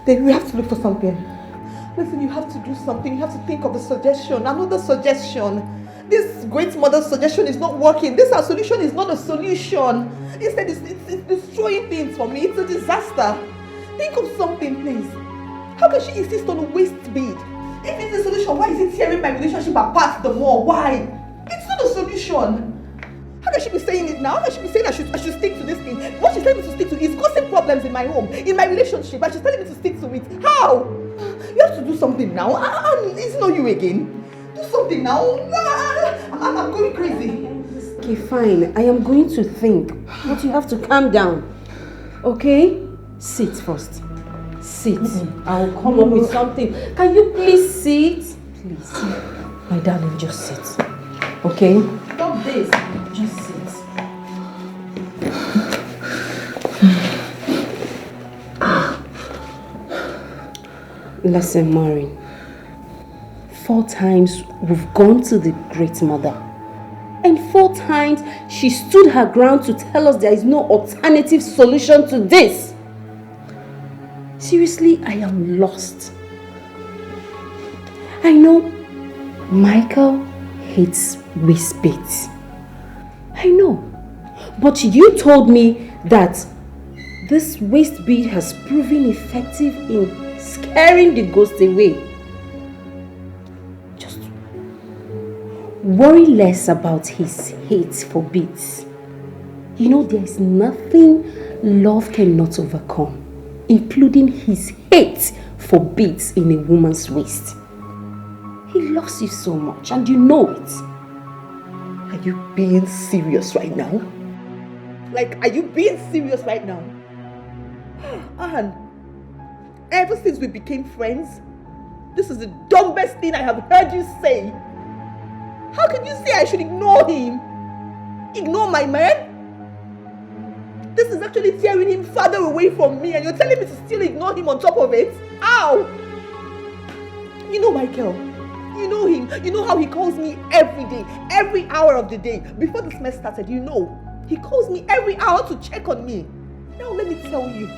Then we have to look for something. Listen, you have to do something. You have to think of a suggestion. Another suggestion. This great mother's suggestion is not working. This our solution is not a solution. Instead, it's destroying things for me. It's a disaster. Think of something, please. How can she insist on a waist bead? If it's a solution, why is it tearing my relationship apart the more? Why? It's not a solution. How can she be saying it now? How can she be saying I should stick to this thing? What she's telling me to stick to is causing problems in my home, in my relationship, and she's telling me to stick to it. How? You have to do something now. It's not you again. Do something now. I'm going crazy. Okay, fine. I am going to think. But you have to calm down. Okay? Sit first. Sit. I will come up with something. Can you please sit? Please. My darling, just sit. Okay? Stop this. Just sit. Listen, Maureen. 4 times we've gone to the great mother. And 4 times she stood her ground to tell us there is no alternative solution to this. Seriously, I am lost. I know Michael hates waist beads. I know. But you told me that this waist bead has proven effective in scaring the ghost away. Just worry less about his hate for beads. You know, there is nothing love cannot overcome, including his hate for beads in a woman's waist. He loves you so much and you know it. Are you being serious right now? Like, are you being serious right now? Anne, ever since we became friends, this is the dumbest thing I have heard you say. How can you say I should ignore him? Ignore my man? This is actually tearing him farther away from me, and you're telling me to still ignore him on top of it? How? You know Michael. You know him. You know how he calls me every day, every hour of the day. Before the semester started, you know, he calls me every hour to check on me. Now let me tell you,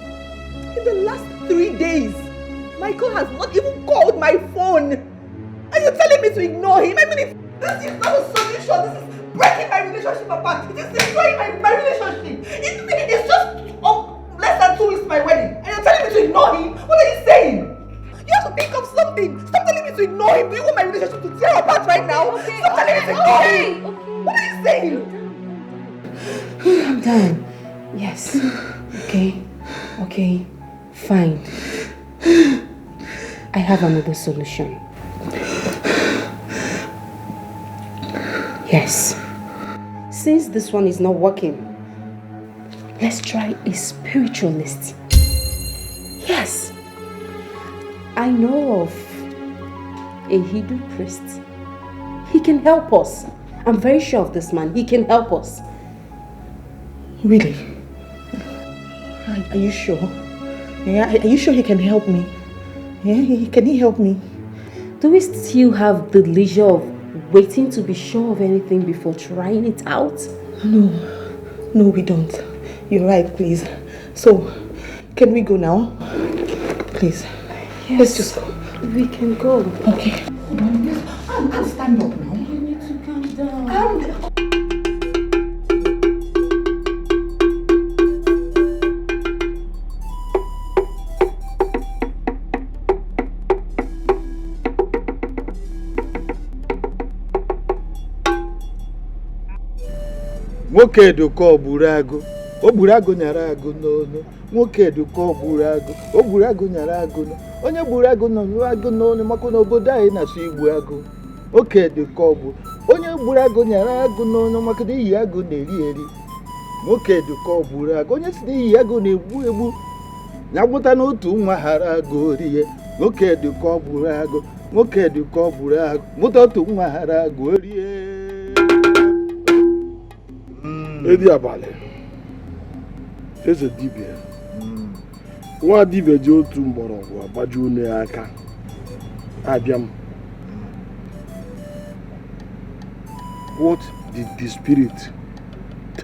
in the last 3 days, Michael has not even called my phone. And you're telling me to ignore him? I mean, this is not a solution. This is breaking my relationship apart. It is destroying my relationship. It's just less than 2 weeks to my wedding. And you're telling me to ignore him? What are you saying? You have to think of something. Stop telling me to ignore him. Do you want my relationship to tear apart right now? Okay, Stop telling me to ignore him. What are you saying? Calm down. Yes. Okay. Fine. I have another solution. Yes. Since this one is not working, let's try a spiritualist. Yes. I know of a Hindu priest. He can help us. I'm very sure of this man. He can help us. Really? Are you sure? Yeah, are you sure he can help me? Yeah, can he help me? Do we still have the leisure of waiting to be sure of anything before trying it out? No, we don't. You're right, please. So, can we go now? Please. Yes, let's just go. We can go. Okay. I'll stand up now. You need to calm down. Calm down. Nwoke Edoka ogburu agụ, ogburu agụ nyara agụ n'onu. Nwoke Edoka ogburu agụ, ogburu agụ nyara agụ n'onu. Onye gburu agụ nọ agụ n'onu maka na obodo anyị na-asụ igbu agụ. Nwoke Edoka ogburu, onye gburu agụ nyara agụ n'onu maka na iyi agụ na-eri eri. Nwoke Edoka ogburu agụ, onye si na iyi agụ na-egbu egbu. Na-agbụta n'otu nwa hara agụ orie. Nwoke Edoka ogburu agụ, nwoke Edoka ogburu agụ, mụta otu nwa hara agụ orie. Edi abalị eze dibịa nwa dibịa ji otu mgbọrọgwụ agbaji unu ya aka abịa m. What did the spirit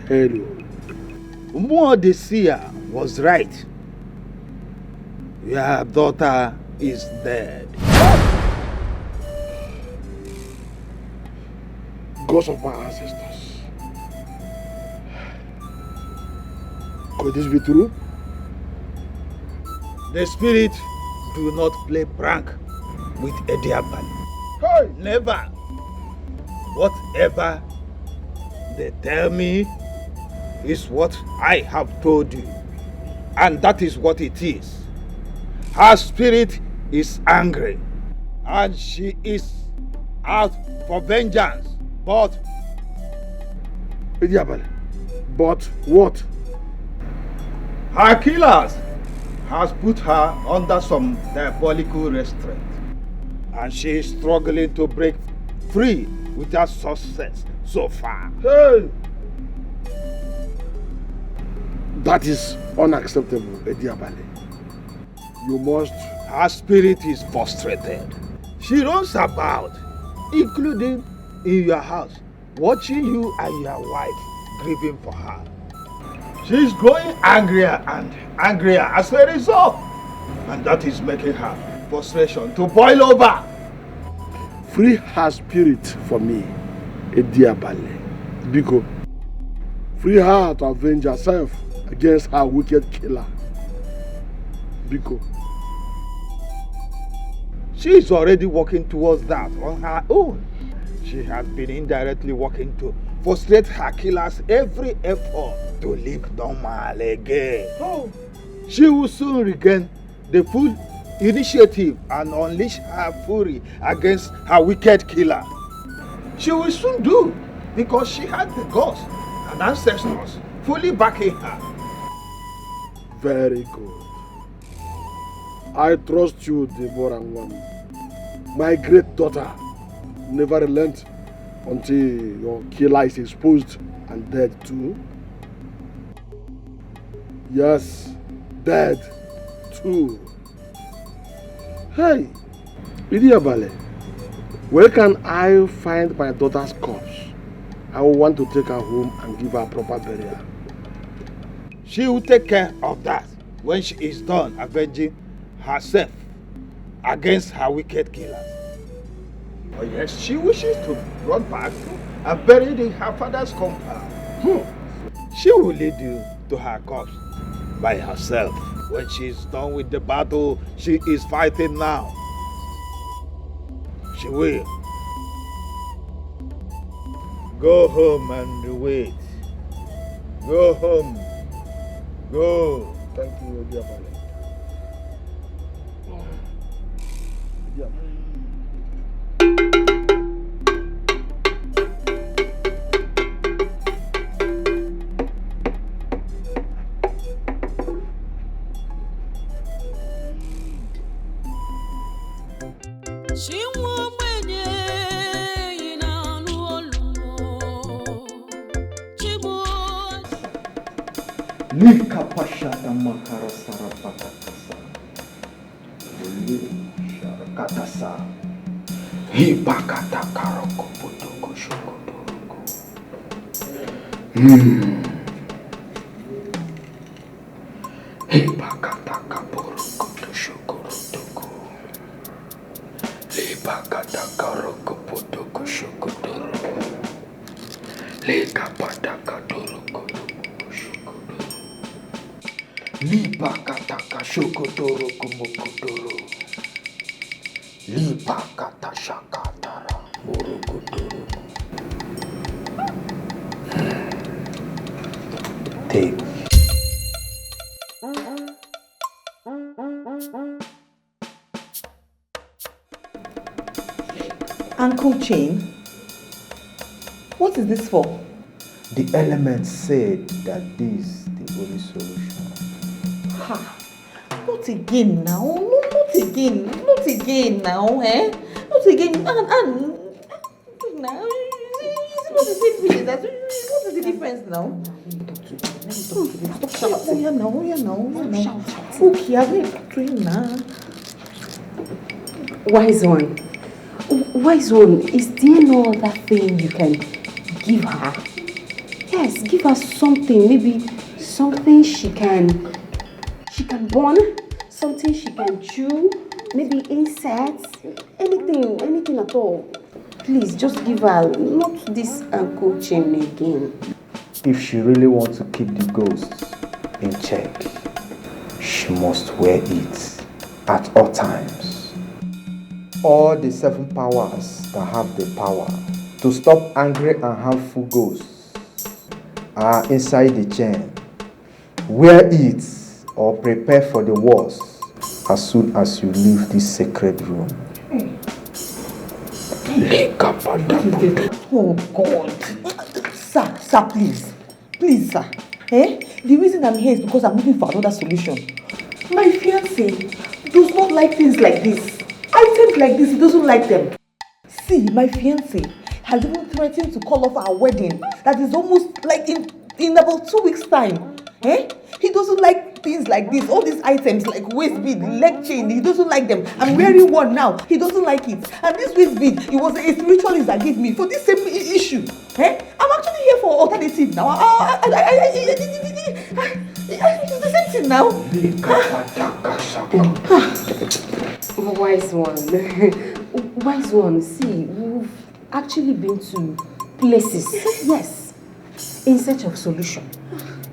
tell you? Mmụọ the seer was right. Your daughter is dead. Ghost of my ancestors. Could this be true? The spirit do not play prank with a diabali. Hey! Never. Whatever they tell me is what I have told you. And that is what it is. Her spirit is angry. And she is out for vengeance. But Ediabale. But what? her killers has put her under some diabolical restraint. And she is struggling to break free without success so far. Hey! That is unacceptable, Ediabale. You must... Her spirit is frustrated. She runs about, including in your house, watching you and your wife grieving for her. She is growing angrier and angrier as a result. And that is making her frustration to boil over. Free her spirit for me, Ediabale. Biko. Free her to avenge herself against her wicked killer. Biko. She is already working towards that on her own. She has been indirectly working to frustrate her killers every effort to live normal again. Oh. She will soon regain the full initiative and unleash her fury against her wicked killer. She will soon do, because she had the gods and ancestors fully backing her. Very good. I trust you, Deborah One. My great daughter never relent until your killer is exposed and dead too. Yes, dead too. Hey, Idiabale, where can I find my daughter's corpse? I will want to take her home and give her proper burial. She will take care of that when she is done avenging herself against her wicked killers. Oh yes, she wishes to run back and buried in her father's compound. She will lead you to her corpse by herself when she is done with the battle she is fighting now. She will. Go home and wait. Go home. Go. Thank you, Idiabale. Lika pashata makara sarapakatasa. Sharakatasa. Hibakata karoko potoko shokotoroko. Hibakata kaporoko to shokorotoko. Hibakata karoko potoko shokotoroko. Lika pataka toroko. Lipakataka shokotoro kumokotoro. Lipakata shakatara morokotoro. Take. Uncle Chain, what is this for? The elements said that this is the only solution. Ha! Not again now. No, not again. Not again now, eh? Not again. And now, it's not the same thing. What is the difference now? Stop shouting. Oh, yeah, now. Shout. Okay, I've been talking to him now. Wise one, is there no other thing you can give her? Yes, give her something, maybe something she can burn, something she can chew, maybe insects, anything at all. Please, just give her not this ankle chain again. If she really wants to keep the ghosts in check, she must wear it at all times. All the 7 powers that have the power to stop angry and harmful ghosts are inside the chain. Wear it or prepare for the worst as soon as you leave this sacred room. Oh God. Sir, please. Please, sir. The reason I'm here is because I'm looking for another solution. My fiancé does not like things like this. Items like this, he doesn't like them. See, my fiancé has even threatened to call off our wedding. That is almost like in about 2 weeks' time. He doesn't like things like this. All these items like waist bead, leg chain, he doesn't like them. I'm wearing one now. He doesn't like it. And this waist bead, it was a spiritualist that gave me for this same issue. I'm actually here for alternative now. It's the same thing now. Wise one. See, we've actually been to places, yes, in search of solution.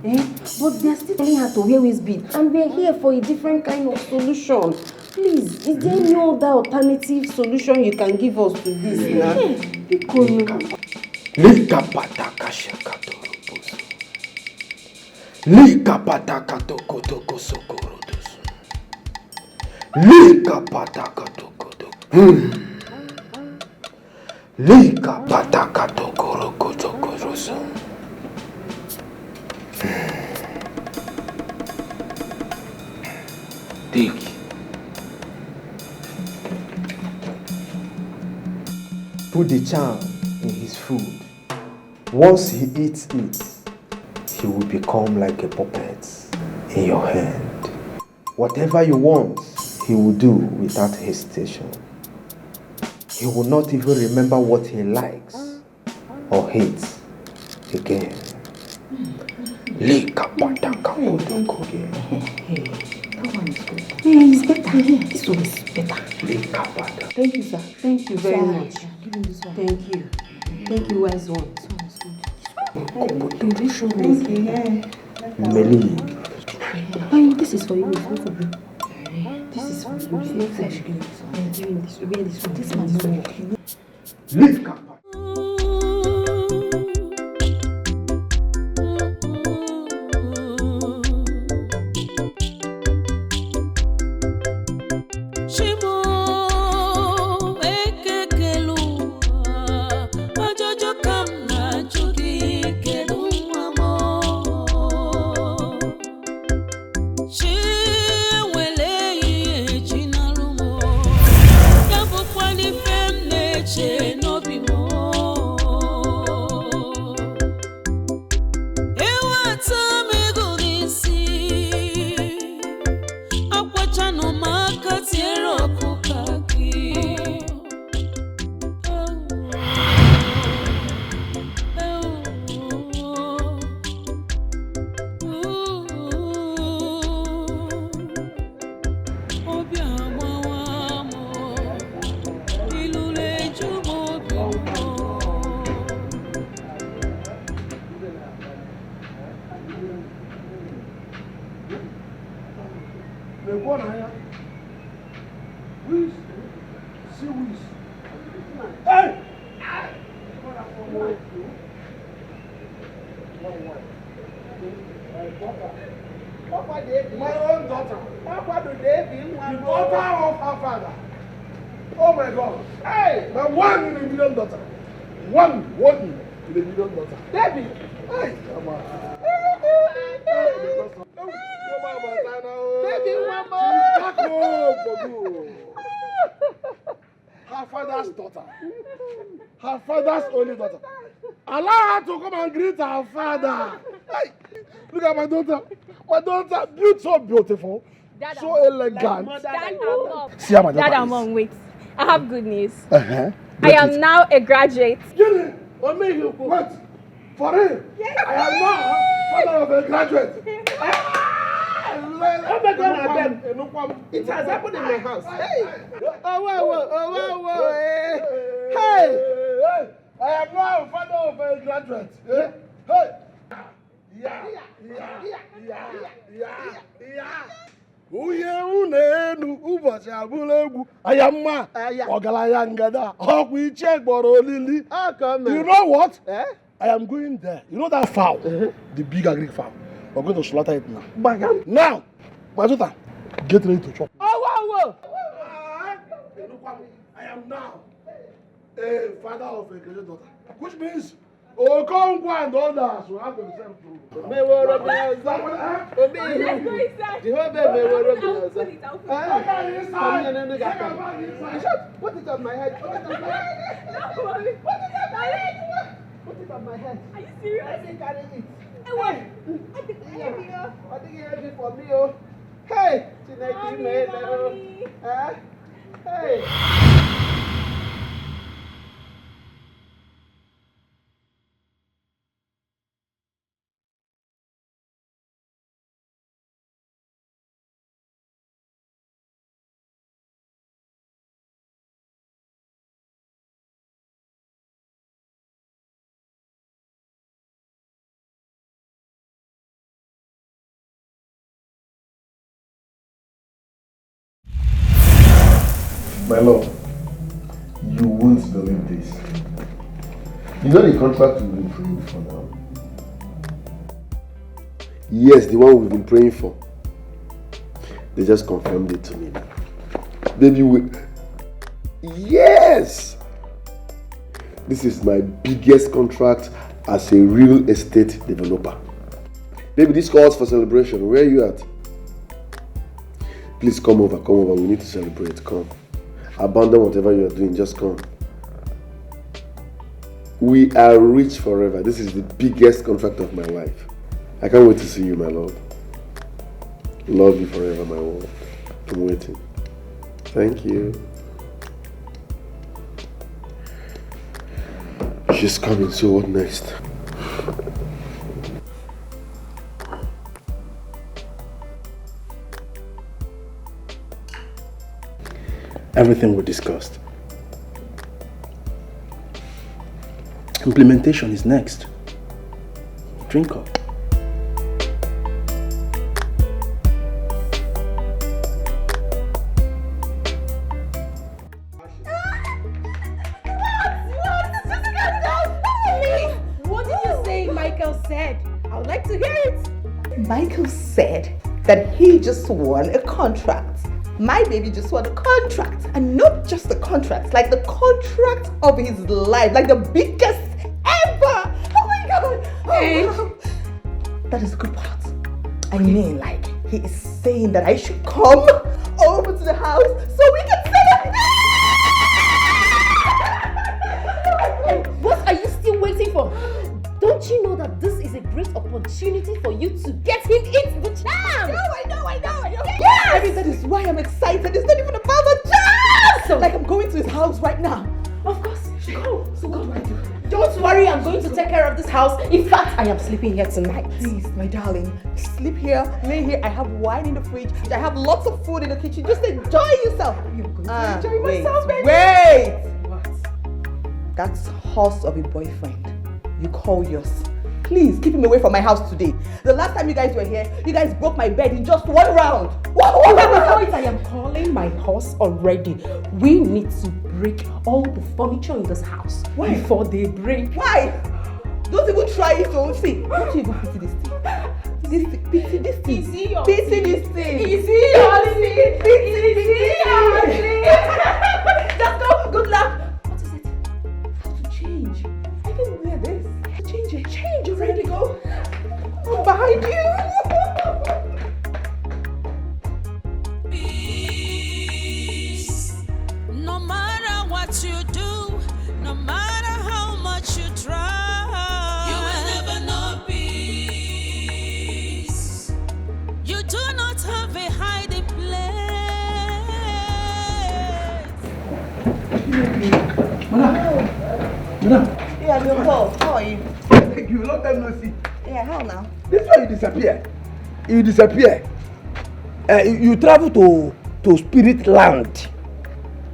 But they're still telling her to wear waist bead, and we're here for a different kind of solution. Please, is there any other alternative solution you can give us to this now? Put the charm in his food. Once he eats it, he will become like a puppet in your hand. Whatever you want, he will do without hesitation. He will not even remember what he likes or hates again. That one is good. It's better. This one is better. Thank you, sir. Thank you very much. Give me this one. Thank you. Thank you, wise one. This one is good. Thank you. Meli. Oh, this is for you. It's not for me. This is for you. Give me this one. Wear this one. This man is working. Leave Kappa. My own daughter. The daughter of her father. Oh my God. Hey, my 1 in a million daughter. One in a million daughter. David. Hey, come on. She's back home for good. Her father's daughter. Her father's only daughter. Allow her to come and greet her father. Hey, look at my daughter. My daughter, so beautiful, Dad, so elegant. See how my daughter Dad, Mom, wait. I have good news. I am now a graduate. Wait, for real? Yes. I am now father of a graduate. Oh my God, It has happened in my house. Hey! Oh, whoa. Hey! I am now a father of a graduate. Hey! Yeah. Uye unenu ụbọchị abụla egwu ayamma ọgaranya ngada ọkwa iche gboro olili. You know what? I am going there. You know that fowl? The big agric fowl. We're going to slaughter it now. Now, Mazuta, get ready to chop. Oh, I am now a father of a graduate daughter, which means Okonkwo and others will have themselves to. Let's go inside. Put it on my head. Put it on my head. Are you serious? I think I need it. What? I think it's heavy for me. Oh. Hey! Mommy. Hey! My love, you won't believe this. You know the contract we've been praying for now? Yes, the one we've been praying for. They just confirmed it to me now. Baby, yes! This is my biggest contract as a real estate developer. Baby, this calls for celebration. Where are you at? Please come over. We need to celebrate. Come. Abandon whatever you are doing, just come. We are rich forever. This is the biggest contract of my life. I can't wait to see you, my love. Love you forever, my world. I'm waiting. Thank you. She's coming, so what next? Everything we discussed. Implementation is next. Drink up. What did you say Michael said? I would like to hear it. Michael said that he just won a contract. My baby just won a contract, and not just the contract, like the contract of his life, like the biggest ever. Oh my God! Oh, that is the good part. I mean, like, he is saying that I should come over to the house so we can celebrate. What are you still waiting for? Don't you know that this is a great opportunity for you to get him into the charm? No, I know. Yes! I mean, that is why I'm excited. It's not even about the charm. So, like, I'm going to his house right now. Of course, go. So what do I do? Don't worry, I'm going to take care of this house. In fact, I am sleeping here tonight. Please, my darling, sleep here, lay here. I have wine in the fridge. I have lots of food in the kitchen. Just enjoy yourself. I'm going to enjoy myself, baby. Wait! What? That's horse of a boyfriend. You call yours. Please keep him away from my house today. The last time you guys were here, you guys broke my bed in just one round. I am calling my horse already. We need to break all the furniture in this house before they break. Why? Don't even try it, so see. Don't you even pity this thing? Pity this thing. Pity this thing. Just go. Good luck. What is it? How to change? I can wear this. Change it. Change already. Go. I'm behind you. No matter what you do, no matter how much you try, you will never know peace. You do not have a hiding place. Madam. Yeah, I'm Paul. How are you? Thank you. Long time no see. Yeah, how now? This is why you disappear. You disappear. You travel to spirit land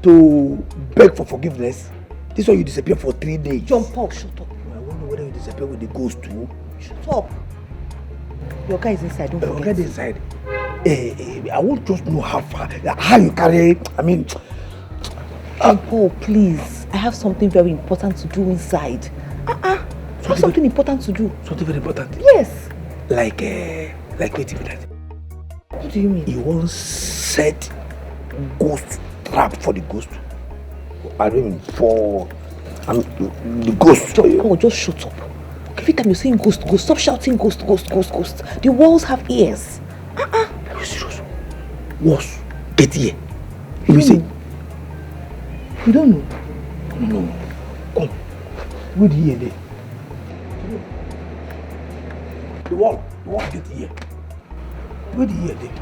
to beg for forgiveness. This one you disappear for 3 days. John Paul, shut up. I wonder whether you disappear with the ghost too. Shut up. Your guy is inside, don't forget. Your guy is inside. I want just know how you carry, I mean... John Paul, please. I have something very important to do inside. I have something important to do. Something very important? Yes. Like wait a minute. What do you mean? You won't set ghost trap for the ghost. I mean for the ghost. John Paul, just shut up. Every time you're saying ghost, stop shouting ghost. The walls have ears. Are you serious? Walls get here. You say? You don't know? No. Come. Where the ear there? The wall get here. Where the ear there?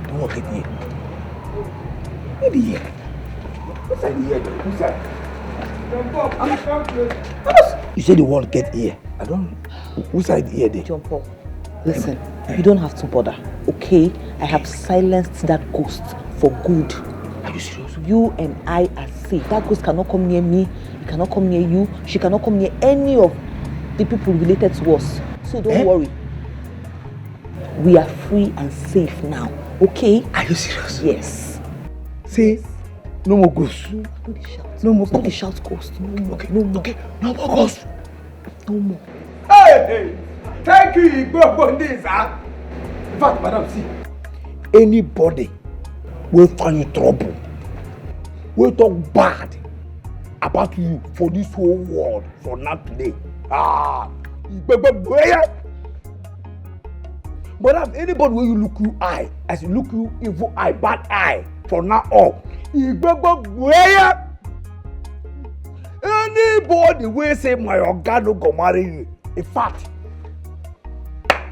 The wall get here. Where the ear? What's that the ear there? What's that? You say the wall get here. I don't. What's that the ear there? John Paul, listen. You don't have to bother, okay? I have silenced that ghost for good. Are you serious? You and I are safe. That ghost cannot come near me. It cannot come near you. She cannot come near any of the people related to us. So don't worry. We are free and safe now, okay? Are you serious? Yes. Say, no more ghosts. No more ghosts. Shout ghost. No more. Okay. No more. Okay. No more ghosts. No more. Hey! Thank you, Igbo this, huh? In fact, madam, see, anybody will find you trouble, will talk bad about you for this whole world for now today. Madam, anybody will you look you eye, as you look you evil eye, bad eye, from now on. Anybody will say my oga no go marry you. In fact,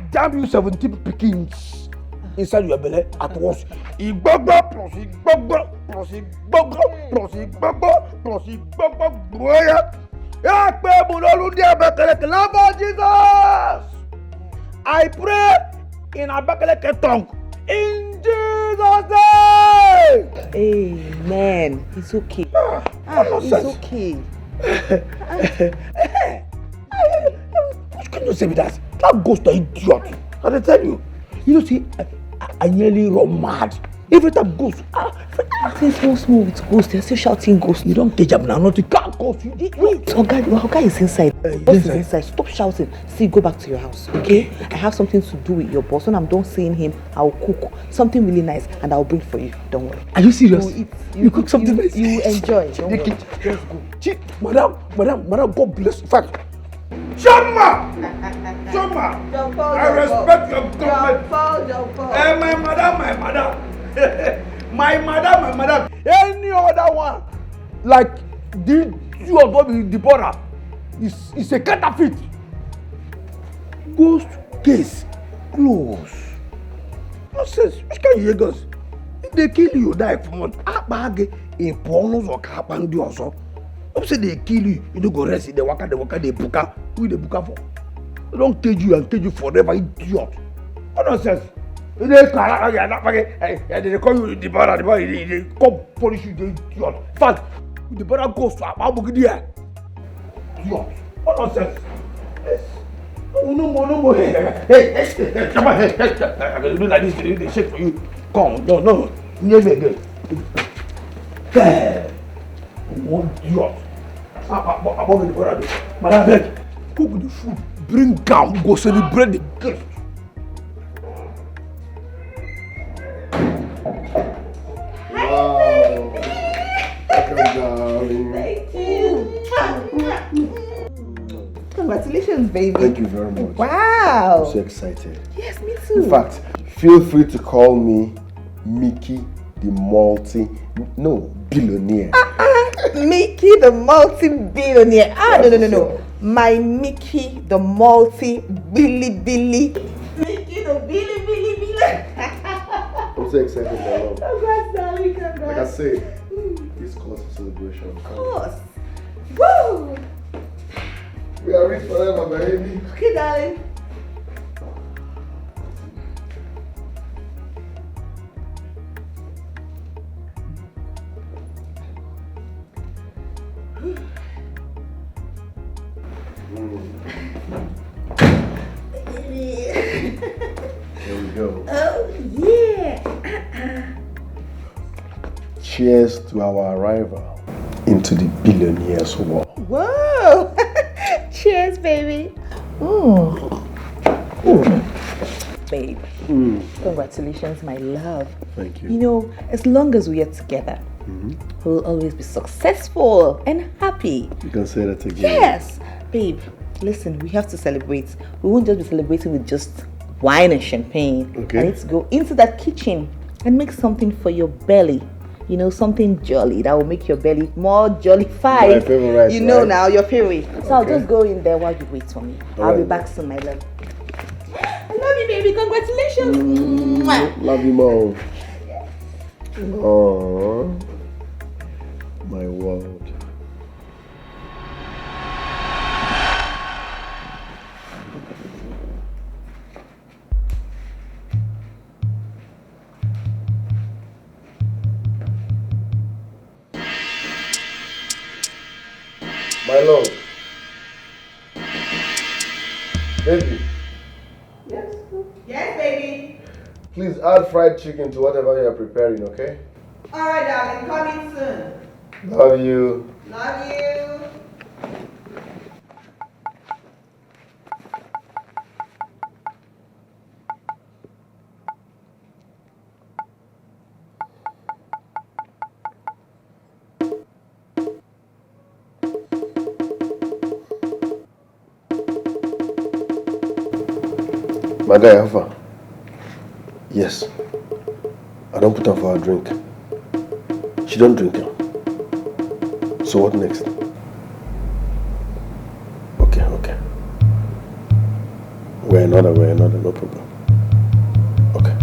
damn you 17 pickings inside your belly at once. Igbogbo plus igbogbo plus igbogbo plus igbogbo plus igbogbo boya. Ekpe bulolu di Abakaleke love Jesus. I pray in Abakaleke tongue in Jesus' name. Amen. It's okay. It's okay. What can you say with that? That ghost is idiot. I tell you. You know, see, I nearly run mad. Every time ghost, things go small with ghost. They're still shouting ghost. You don't catch up now, not to can't ghost. Wait, Oga is inside. Boss is inside. Stop shouting. See, go back to your house, okay? I have something to do with your boss. When I'm done seeing him, I'll cook something really nice and I'll bring for you. Don't worry. Are you serious? You cook something nice? You enjoy. Don't worry. Just go. Gee, madam, God bless you. Fact. Shama! I respect your government. My madam. my madam. Any other one, like the two of them, Deborah, is a counterfeit. Ghost case close. Nonsense. Which kind of Lagos? If they kill you, die for months. Abage in pornos or kapandi or so. If say they kill you, you don't go rest in the waka, they buka. Who they buka for? They don't cage you forever, idiot. What nonsense? They call you Deborah, they come punish you, they idiot. In fact, Deborah goes to Ababugidia. Idiot. What nonsense? No more. Hey, come on, I will do like this, they shake for you. Come, no, never again. One idiot. Madam, beg, cook the food, bring down, go celebrate the gift. Wow. Welcome, darling. Thank you. Congratulations, baby. Thank you very much. Wow. I'm so excited. Yes, me too. In fact, feel free to call me Mickey the billionaire. Mickey the multi-billionaire. No. My Mickey the multi-billy. Mickey the billy. I'm so excited, my love. Congrats, darling. Congrats. Like I said, this calls for celebration. Of course. Woo! We are rich forever, baby. Okay, darling. go. Oh, yeah. Cheers to our arrival into the billionaire's world. Whoa. Cheers, baby. Babe, congratulations, my love. Thank you. You know, as long as we are together, we'll always be successful and happy. You can say that again. Yes, babe. Listen, we have to celebrate. We won't just be celebrating with just wine and champagne. Okay. I need to go into that kitchen and make something for your belly. You know, something jolly that will make your belly more jollified. My favorite, you know right? now, your favorite. So I'll Okay. just go in there while you wait for me. All I'll be right. back soon, my love. I love you, baby. Congratulations. Mwah. Love you more. Oh, my world. My love. Baby, Yes, baby. please add fried chicken to whatever you are preparing, okay? All right, darling. Coming soon. Love you. Love you. My guy, how far? Yes. I don't put her for a drink. She don't drink now. So what next? Okay. We're another, no problem. Okay.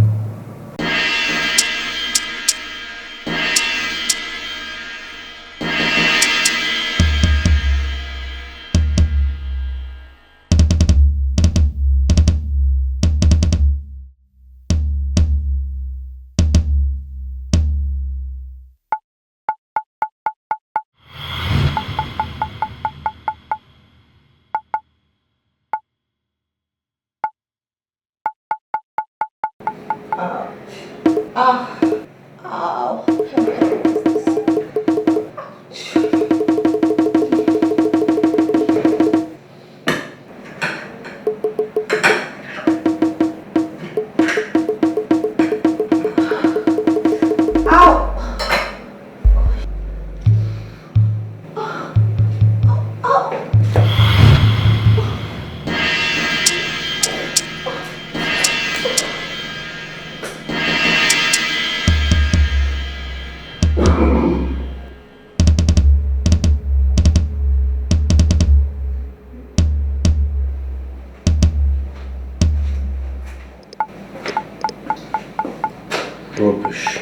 Rubbish.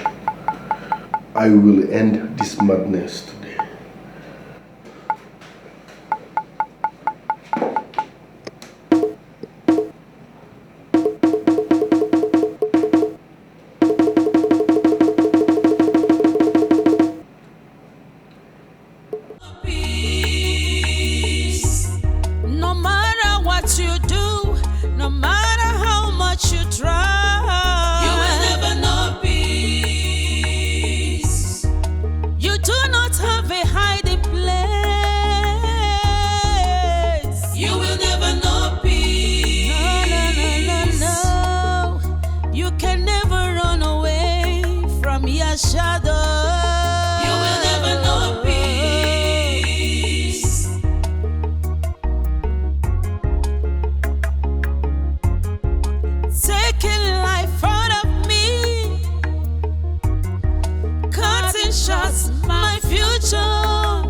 I will end this madness today. Peace. No matter what you do, no matter how much you try, you will never know peace. You do not have a hiding place. You will never know peace. No. You can never run away from your shadow. You will never know peace. Taking life out of me, cutting shots my future,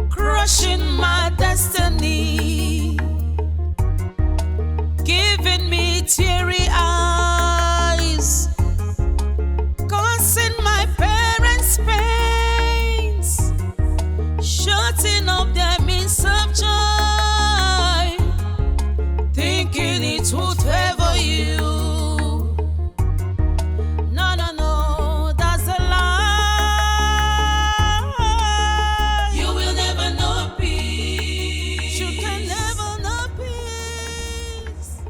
crushing my destiny, giving me teary eyes, causing my parents pains, shutting up their means of joy, thinking it would favor you. No, that's a lie. You will never know peace. You can never know peace.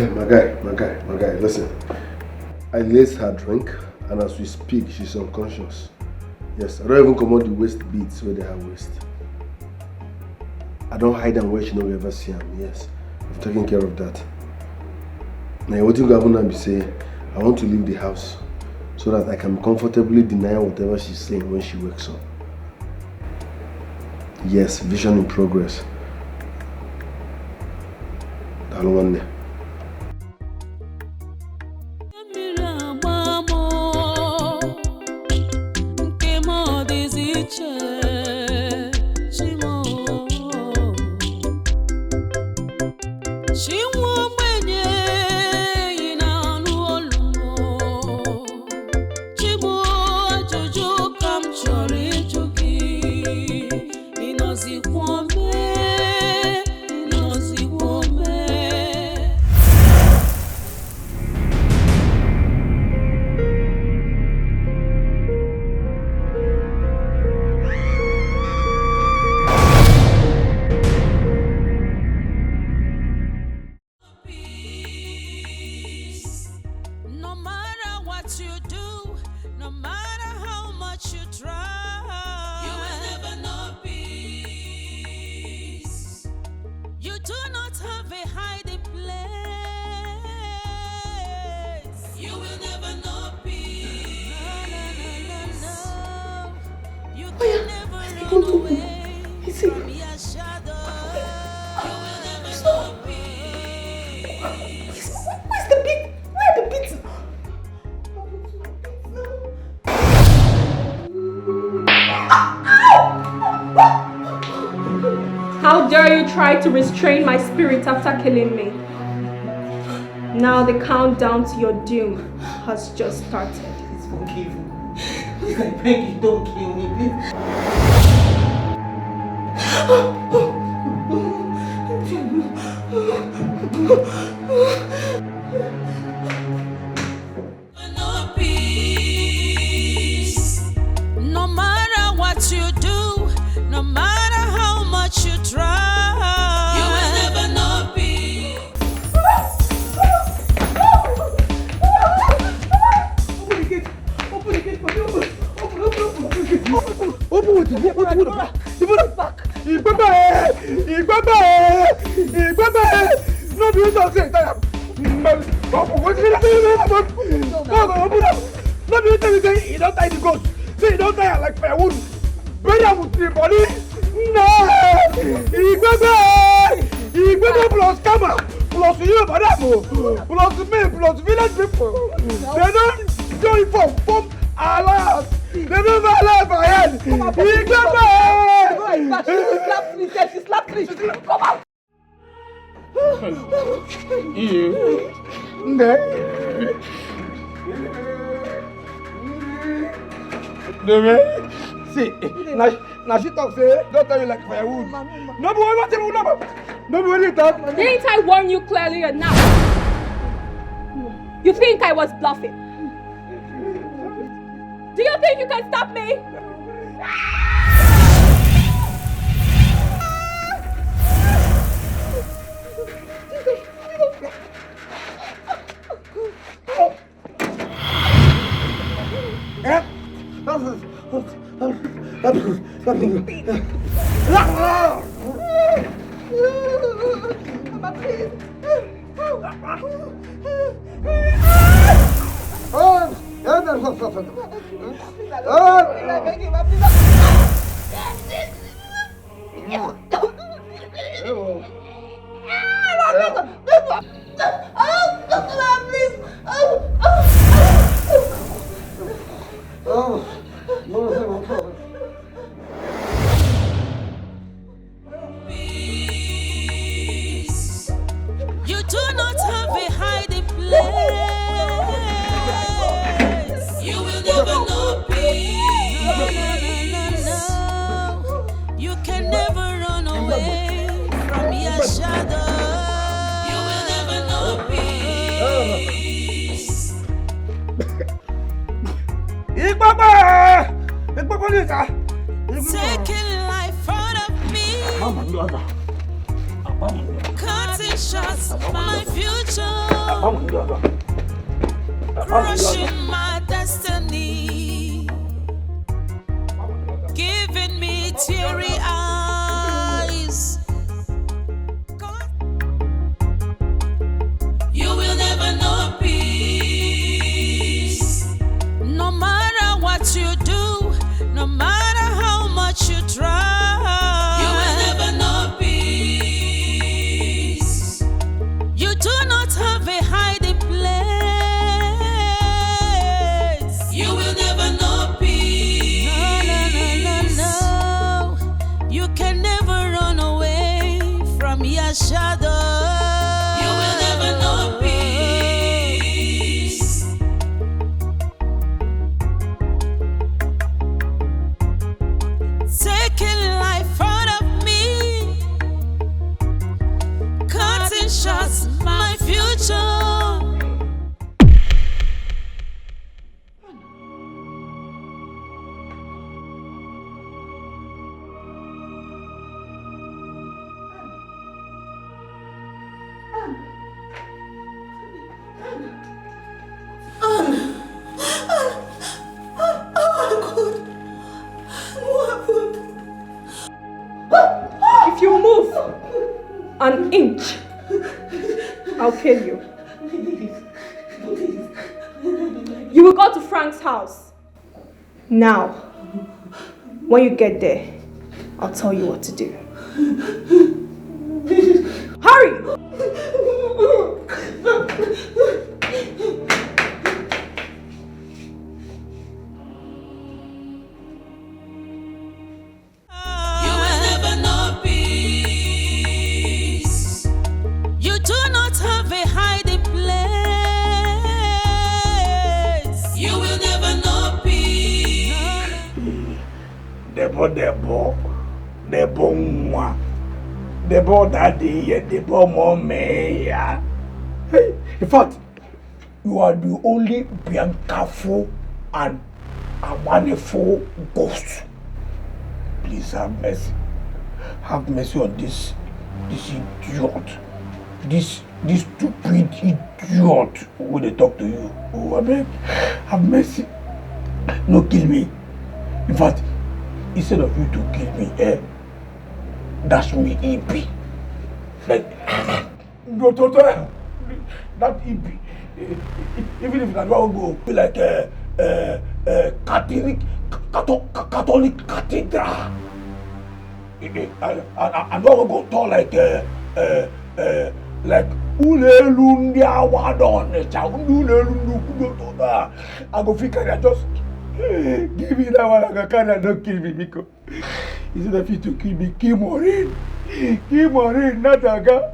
my guy, listen. I laced her drink, and as we speak, she's unconscious. Yes, I don't even commode the waist beads where they have waist. I don't hide them where she no ever see them. Yes, I've taken care of that. Now, what you gonna be saying? I want to leave the house so that I can comfortably deny whatever she's saying when she wakes up. Yes, vision in progress. Dalwanne. How dare you try to restrain my spirit after killing me? Now the countdown to your doom has just started. Please forgive me. Please, I beg you, don't kill me, please. No peace. No matter what you do, no matter how much you try, you will never know peace. Open the gate for me. Open with it. Back. No, do it not say that. No, do it say you don't tie the ghost. Say you don't tie like firewood. Bury her with the body. No. Igbebe plus camera. Plus you, madam. Plus me. Plus village people. They don't join form alliance. They don't allow my head. Igbebe. She slapped me. Come out. See, now she talks, say, don't tell you like firewood. No, boy, what you no, boy, talk. Didn't I warn you clearly enough? You think I was bluffing? Do you think you can stop me? You do not have a hiding place. You will never know peace. No. You can never run away from your shadow. You will never know peace. Taking life out of me. Cutting shots, my future. Crushing my destiny. Giving me teary eyes. You will never know peace. No matter what you do, no matter how much you try, you will never know peace. You do not have a hiding place. You will never know peace. No. You can never run away from your shadow. You will never know peace. Taking life out of me, cutting shots, my future. If you move an inch, I'll kill you. You will go to Frank's house. Now, when you get there, I'll tell you what to do. Hurry! You will never know peace. You do not have a hiding place. You will never know peace. Debo nwa. Debo daddy, debo mommy. Hey, in fact, you are the only Biancafo and Amanefo ghost. Please have mercy. Have mercy on this idiot. This stupid idiot when they talk to you. Oh, I beg, have mercy. No, kill me. In fact, instead of you to kill me, dash me EP. Like, no, total. That EP. Even if I don't go, be like Catholic cathedral. I don't go to like Ulelundi Awadon, I go figure I just give me that one. I can't don't kill me because instead of you to kill me, kill Maureen, not Oga.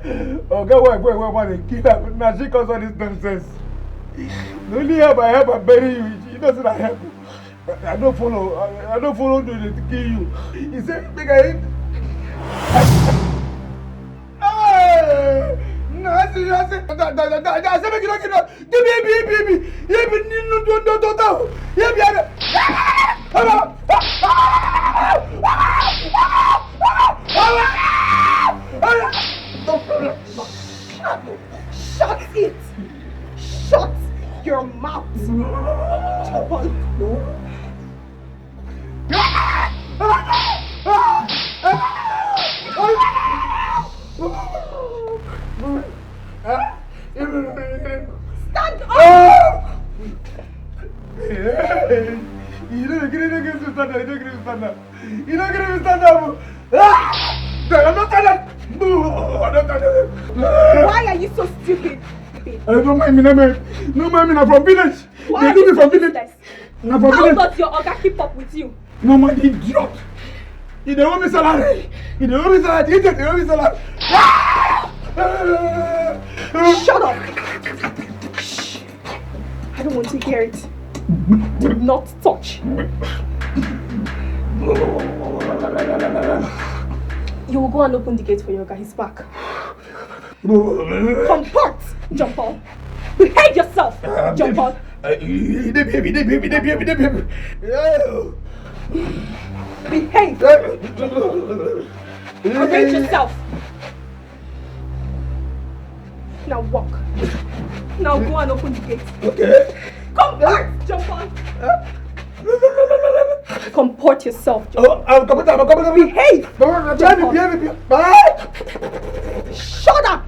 Oga, why want to kill her? Now she cause all this nonsense. The only help I have, I bury you. He doesn't help. I don't follow to kill you. He said, make I hit. No, I said, Shut it! Shut your mouth! Stand up! You don't get to stand up. I'm not stand up. Why are you so stupid? Don't mind me, no mind me, I'm from village. Why They are do you me so from village. useless? I'm from How village. does your Oga keep up with you? No man, idiot. You don't want me salary. You don't want me salary. You don't want me salary. Shut up! Shh. I don't want to hear it. Do not touch. You will go and open the gate for your guy. He's back. Comport, jump on. Behave yourself, jump on. Behave. Arrange yourself. walk. Now go and open the gate. Okay. Come back, jump on. Comport yourself, jump on. I'm coming. Behave! Behave. Bye. Shut up!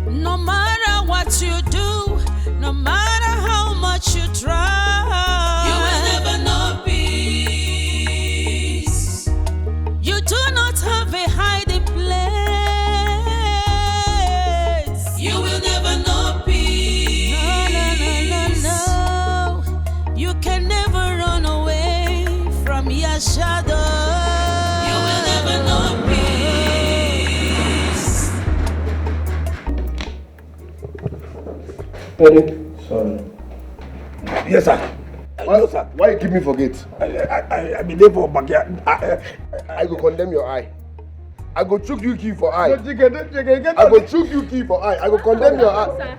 No matter what you do, no matter how much you try, you will never know peace. You do not have a hiding place. You will never know peace. No. You can never run away from your shadow. You will never know peace. Sorry. Yes, sir. Why, why you keep me for gate? I be there for backyard. I go condemn your eye. I go chook you key for eye. I go chook you key for eye. I go condemn your eye.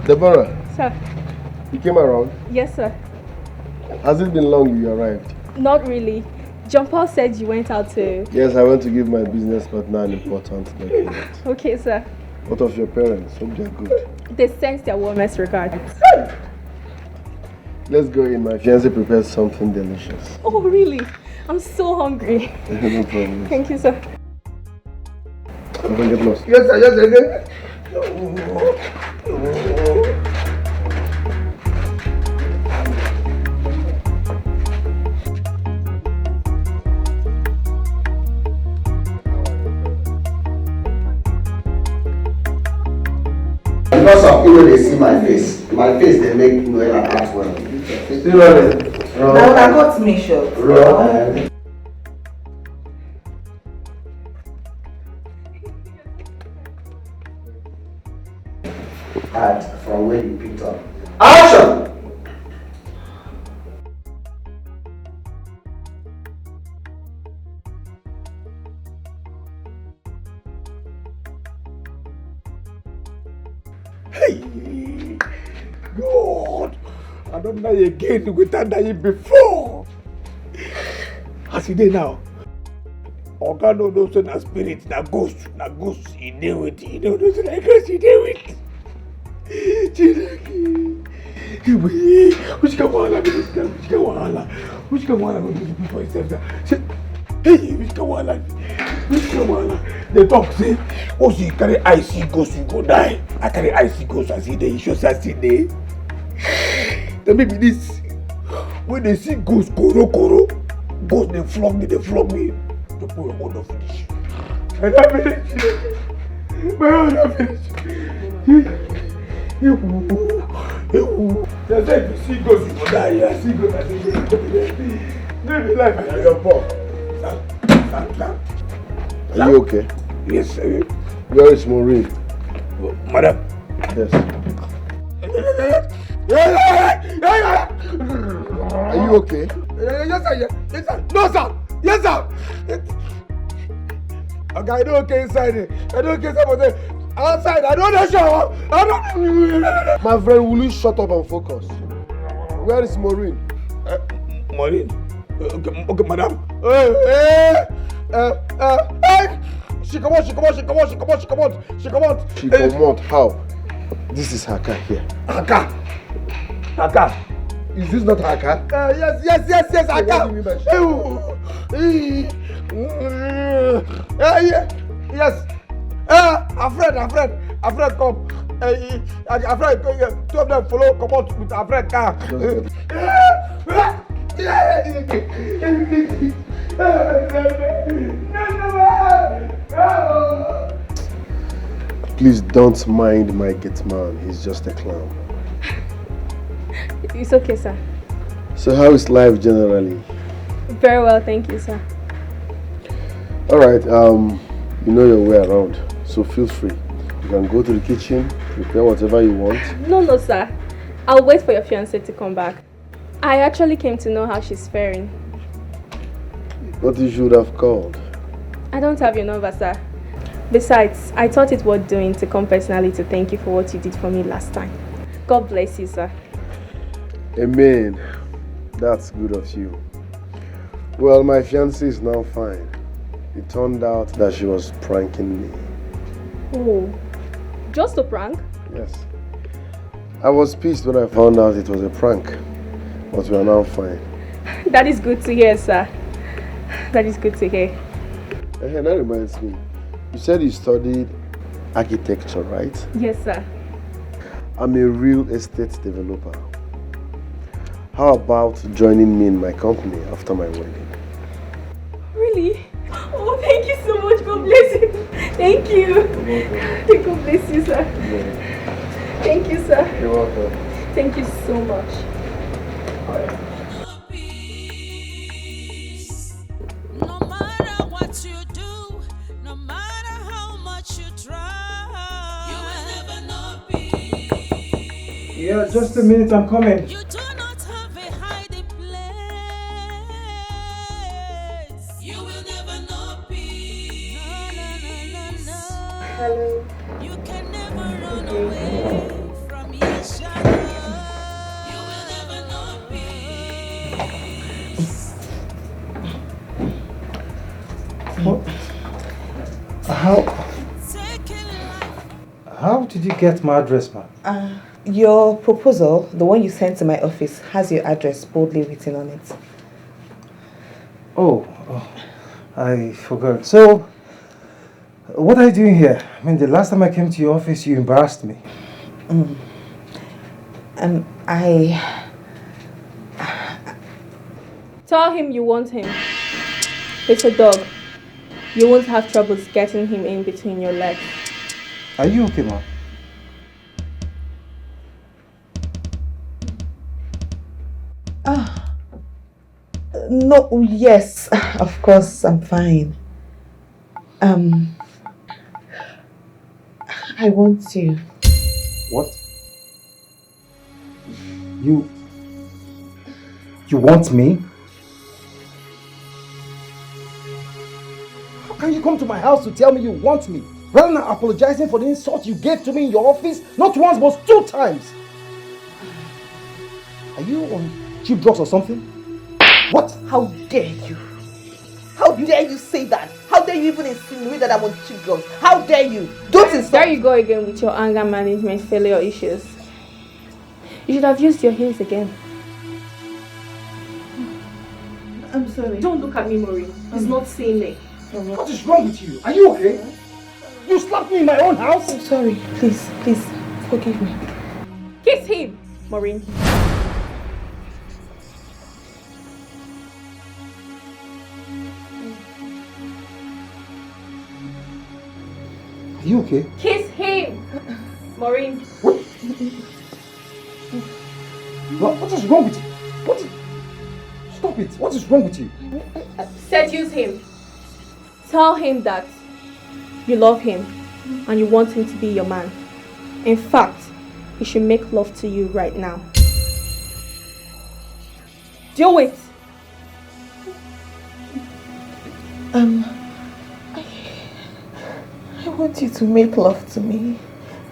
Deborah, Sir. you came around. Yes, sir. Has it been long you arrived? Not really. John Paul said you went out to... Yes, I went to give my business partner an important document. Okay, sir. What of your parents? Hope they're good. They sent their warmest regards. Let's go in. My fiancé prepared something delicious. Oh, really? I'm so hungry. No problem. Thank you, sir. Don't get lost. Yes, sir. Yes, sir. Because of people they see my face they make Noella act well. Still running. Wrong. Now I got me shot. Wrong. Act from where you picked up. Action! Hey, God, I don't die again without dying before. As it is now, Oga no knows na spirit, na ghost, he deal with, he no knows na ghost, he deal with. Which can wahala, which can wahala, for himself. Hey, which can wahala. They talk say, oh, you carry icy ghost, you go die. I carry icy ghost, I see the issues, I see the. Then maybe this, when they see ghost, koro, ghost, they flog me. To put your order finish. And I finish. My order finish. They say if you see ghost, you go die. I see ghost, I see ghost. Maybe life, I your pop. Are you okay? Yes, sir. Where is Maureen? Madam. Yes. Are you okay? Yes, sir. No, sir. Yes, sir. Okay, I don't okay inside it. I don't okay inside, but outside, I don't know shower. My friend, will you shut up and focus? Where is Maureen? Maureen? Okay, madam. She come out. She come out. How? This is her car here. Her car. Is this not her car? Yes, her car. What do you mean by Yes. A friend come. A friend, two of them follow, come out with a friend car. Please don't mind my gate man. He's just a clown. It's okay, sir. So how is life generally? Very well, thank you, sir. Alright, you know your way around. So feel free. You can go to the kitchen, prepare whatever you want. No, sir. I'll wait for your fiancée to come back. I actually came to know how she's faring. But you should have called. I don't have your number, sir. Besides, I thought it worth doing to come personally to thank you for what you did for me last time. God bless you, sir. Amen. That's good of you. Well, my fiancée is now fine. It turned out that she was pranking me. Oh, just a prank? Yes. I was pissed when I found out it was a prank. But we are now fine. That is good to hear, sir. That is good to hear. Hey, that reminds me. You said you studied architecture, right? Yes, sir. I'm a real estate developer. How about joining me in my company after my wedding? Really? Oh, thank you so much. God bless you. Thank you. God bless you, sir. Thank you, sir. You're welcome. Thank you so much. No matter what you do, no matter how much you try, you will never know peace. Yeah, just a minute, I'm coming. You do not have a hiding place. You will never know peace. No. Hello. You can never run away from your shadow. You will never know peace. What? How did you get my address, man? Your proposal, the one you sent to my office, has your address boldly written on it. Oh, I forgot. So, what are you doing here? I mean, the last time I came to your office, you embarrassed me. Tell him you want him. It's a dog. You won't have troubles getting him in between your legs. Are you okay, man? No, yes, of course, I'm fine. I want you. What? You want me? How can you come to my house to tell me you want me? Rather than apologizing for the insult you gave to me in your office, not once but 2 times. Are you on cheap drugs or something? What? How dare you? How dare you say that? How dare you even insinuate that I'm on cheap drugs? How dare you? Don't insult. There you go again with your anger management failure issues. You should have used your heels again. I'm sorry. Don't look at me, Maureen. It's not seemly. What is wrong with you? Are you okay? You slapped me in my own house? I'm sorry. Please, forgive me. Kiss him, Maureen. Are you okay? Kiss him, Maureen. What is wrong with you? Stop it. What is wrong with you? Seduce him. Tell him that you love him and you want him to be your man. In fact, he should make love to you right now. Do it. I want you to make love to me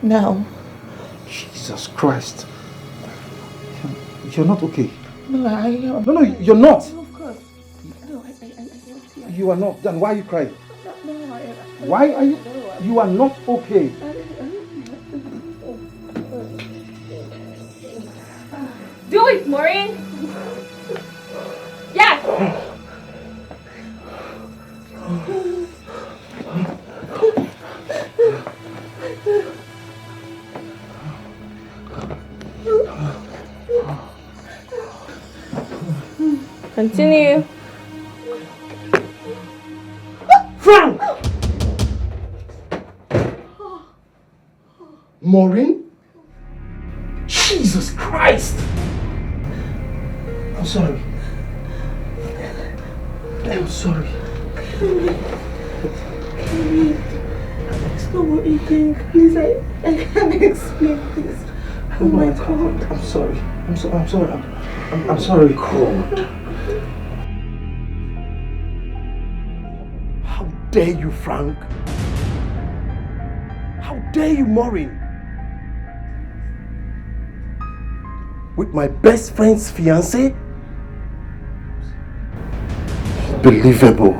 now. Jesus Christ. You're not okay. No, I am. No, you're not. Of course. No, I You are not. Then why are you crying? No, Why are you? You are not okay. Do it, Maureen. Yes. Continue. Frank! Maureen? Jesus Christ! I'm sorry. I'm sorry. It's not what you think. Please, I can't explain this. Oh my God. I'm sorry. I'm sorry. God. How dare you, Frank? How dare you, Maureen? With my best friend's fiancé? Unbelievable.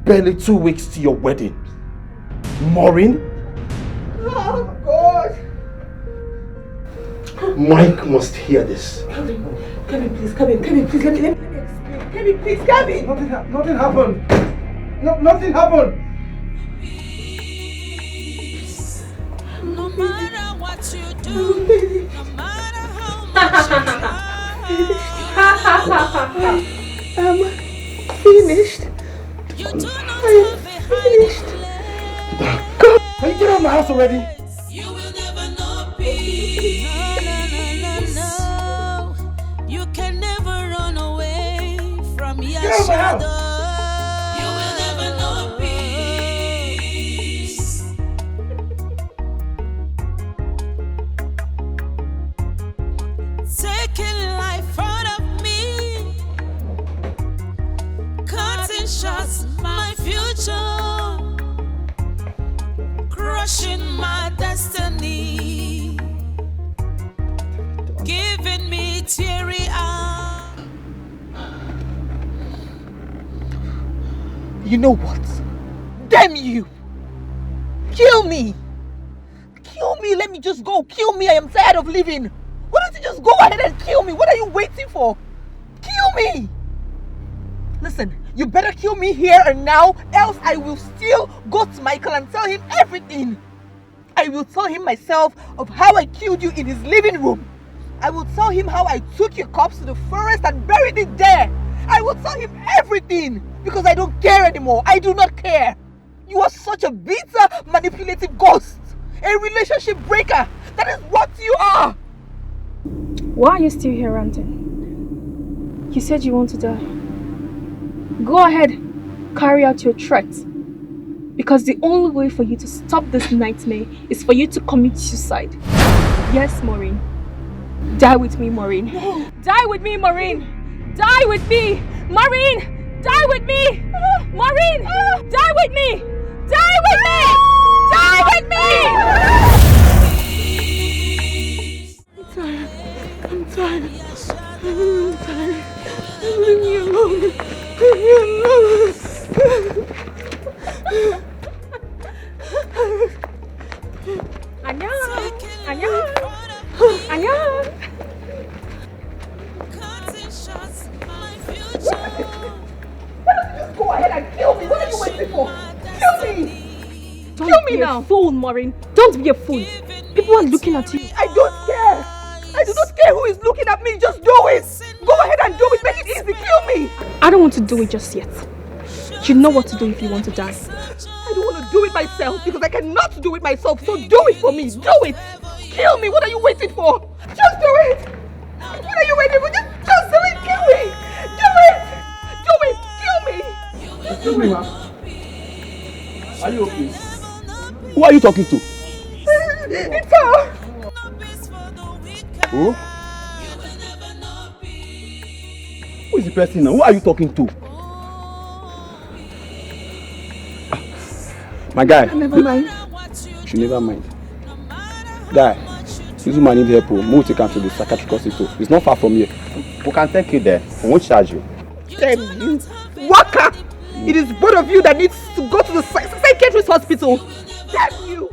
Barely 2 weeks to your wedding. Maureen? Oh God. Mike must hear this. Kevin, please, Kevin, please, let me explain. Kevin, please, Kevin. Nothing happened. Nothing happened. No matter what you do, no matter how much I'm finished. you do not I'm finished. God, can you get out of my house already? You will never know peace. No. You can never run away from your Get out of my house. shadow. You will never know peace. Taking life out of me, cutting shots my future, crushing my destiny, giving me teary eyes. You know what? Damn you! Kill me! Kill me! Let me just go! Kill me! I am tired of living! Why don't you just go ahead and kill me? What are you waiting for? Kill me! Listen, you better kill me here and now, else I will still go to Michael and tell him everything. I will tell him myself of how I killed you in his living room. I will tell him how I took your corpse to the forest and buried it there. I will tell him everything because I don't care anymore. I do not care. You are such a bitter, manipulative ghost. A relationship breaker. That is what you are. Why are you still here ranting? You said you want to die. Go ahead, carry out your threat. Because the only way for you to stop this nightmare is for you to commit suicide. Yes, Maureen. Die with me, Maureen. No. Die with me, Maureen. Die with me, Maureen. Die with me, Maureen. Die with me. Die with me. Die with me. I'm tired. Leave me alone. Leave me alone. Anya. Go ahead and kill me. What are you waiting for? Kill me. Don't be a fool, Maureen. Don't be a fool. People are looking at you. I don't care. I do not care who is looking at me. Just do it. Go ahead and do it. Make it easy. Kill me. I don't want to do it just yet. You know what to do if you want to die. I don't want to do it myself because I cannot do it myself. So do it for me. Do it. Kill me. What are you waiting for? Just do it. What are you waiting for? Just do it. Kill me. Do it. Do it. Kill me. Excuse me, ma'am. Are you okay? Who are you talking to? It's her. Who? Who is the person now? Who are you talking to? My guy. Never mind. You should never mind. Guy, this woman needs help. Move take her to the psychiatric hospital. It's not far from here. We can take you there. We won't charge you. Damn you. Waka! It is both of you that needs to go to the psychiatrist hospital. Damn you!